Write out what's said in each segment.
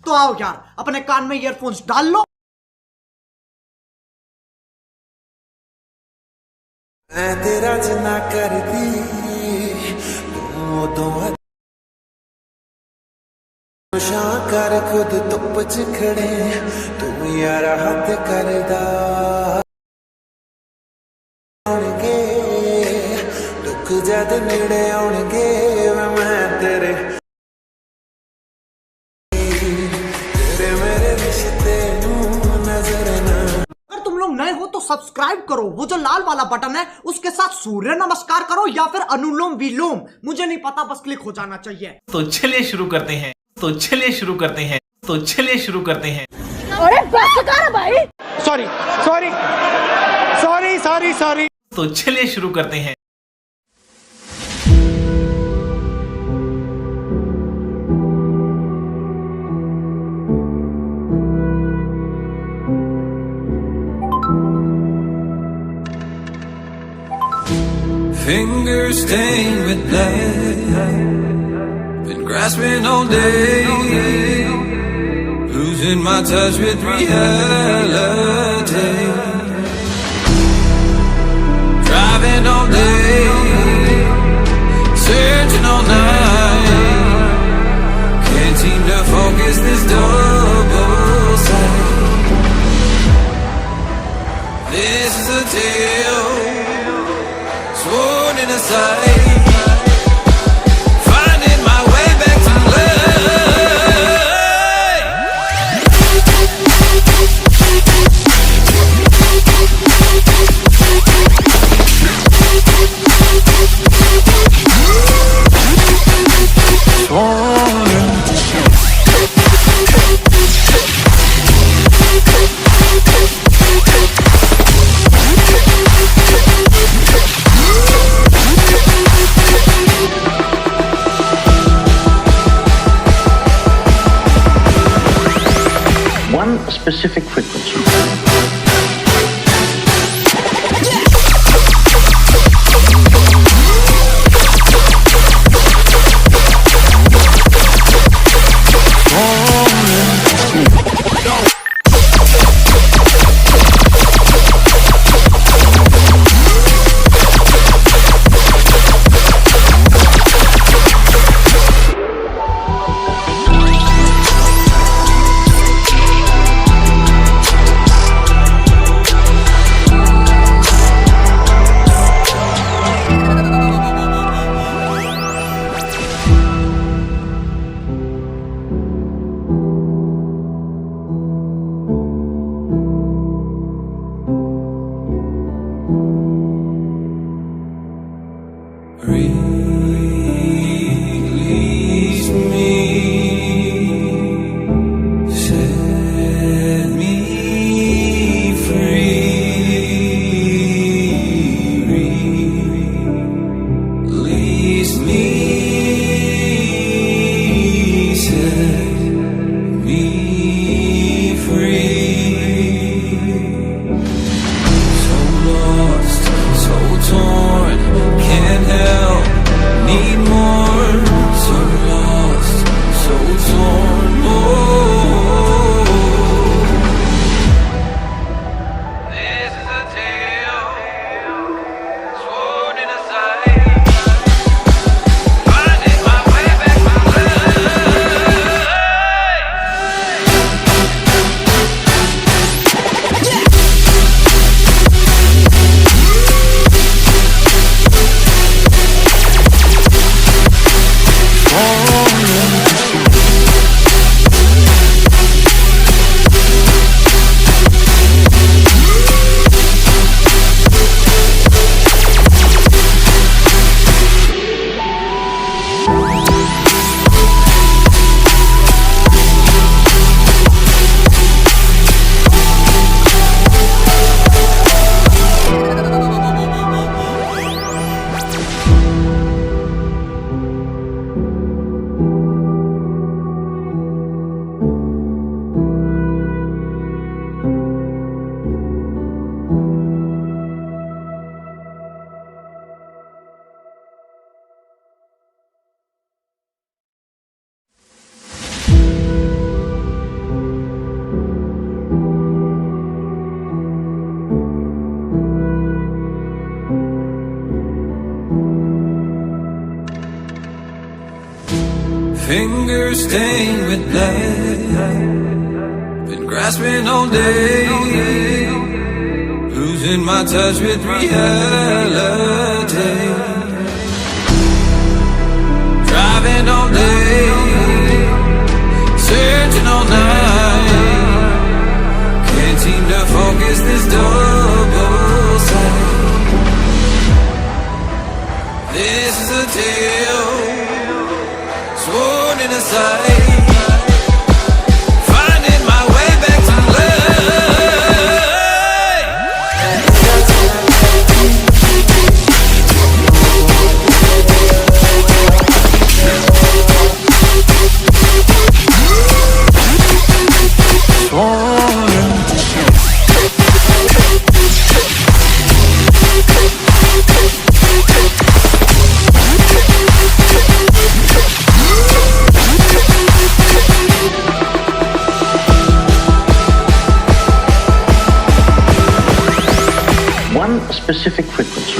तो आओ यार, अपने कान में ईयरफोन्स डाल लो। मैं तेरा जिन्ना करदी तू उदों कर खुद धुप च खड़े तू यारा हथ करदा आउणगे दुख जद नेड़े आउणगे मैं तेरे मेरे रिश्ते नू नजर ना। अगर तुम लोग नए हो तो सब्सक्राइब करो, वो जो लाल वाला बटन है उसके साथ सूर्य नमस्कार करो या फिर अनुलोम विलोम, मुझे नहीं पता, बस क्लिक हो जाना चाहिए। तो चलिए शुरू करते हैं। अरे बस कर भाई। सॉरी। तो चलिए शुरू करते हैं। Fingers stained with blood, been grasping all day, losing my touch with reality, driving all day, searching all night, can't seem to focus this double sight. This is a tale sworn in a sight, finding my way back to specific frequency. Release me, set me free. Release me, set me free. So lost, so torn, can't help, need more. So lost, so torn, This is a tale sworn in a sight, finding my way back to life. fingers stained with blood. Been grasping all day, losing my touch with reality. Driving all day, searching all night. Can't seem to focus this double sight. This is a tale sworn in a sight. Finding my way back to love. Specific frequency.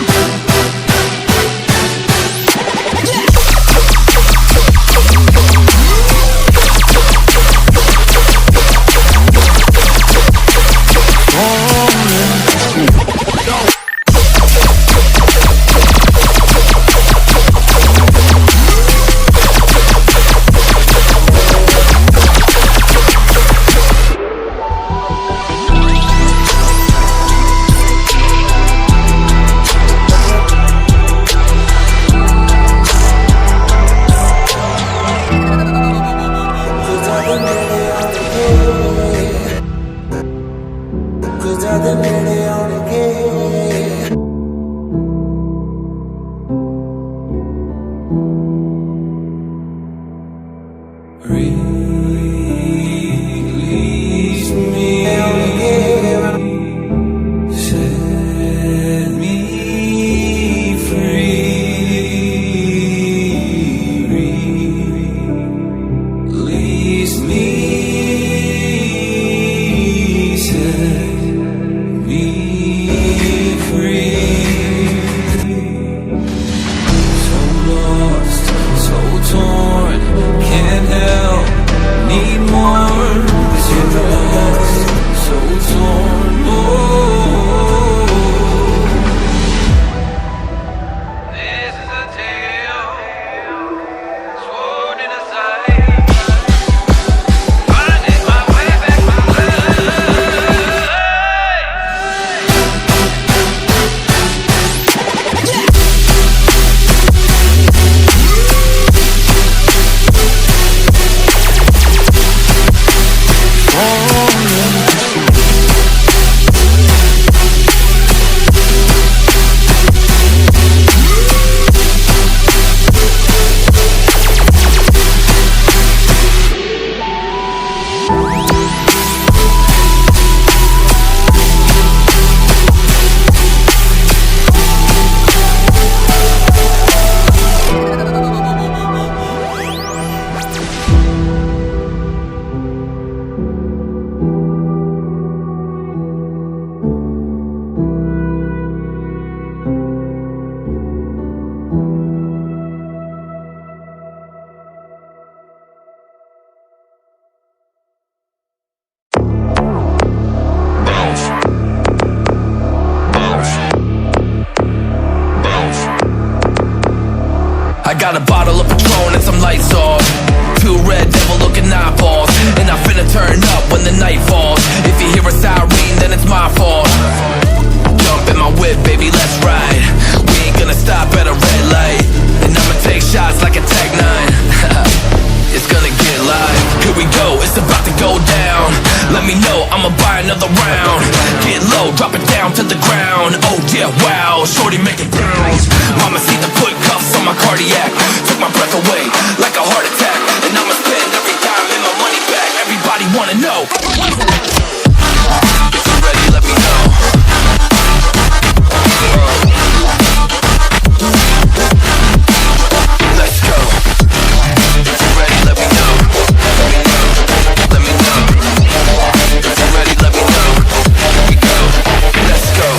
Release me, set me free. Release me, set me free. So lost, so torn, can't help, need more. 'Cause you're lost, so torn. Oh, this is a tale sworn in a sight. Finding my way back to I got a bottle of Patron and some lights off. Two red devil looking eyeballs. And I finna turn up when the night falls. If you hear a siren, then it's my fault. Jump in my whip, baby, let's ride. We ain't gonna stop at a red light. And I'ma take shots like a Tech 9. It's gonna get live. Here we go, it's about to go down. Let me know, I'ma buy another round. Get low, drop it down to the ground. Oh yeah, wow, shorty make it bounce. Mama see the put cuffs on my cardiac. Took my breath away like a heart attack. And I'ma spend every dime and my money back. Everybody wanna know. If you're ready, let me know. Let's go. If you're ready, let me know. Let me know. If you're ready, let me know. Here we go. Let's go.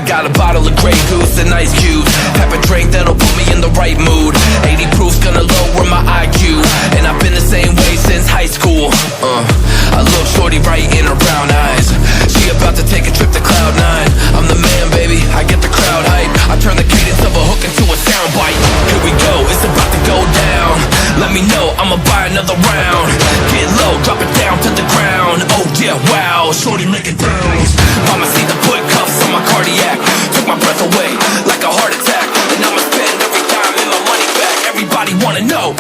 got a bottle of Grey Goose and ice cubes. Have a drink that'll put me in the right mood. 80 proof's gonna lower my IQ. And I've been the same way since high school. I look shorty right in her brown eyes. She about to take a trip to Cloud 9. I'm the man, baby, I get the crowd hype. I turn the cadence of a hook into a soundbite. Here we go, it's about to go down. Let me know, I'ma buy another round. Get low, drop it down to the ground. Oh yeah, wow, shorty make it bounce. Mama see the put cuffs on my cardiac. Took my breath away like a heart attack. And I'ma spend every dime and my money back. Everybody wanna know.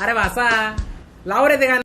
अरे वासा लाव रे ते गाणं.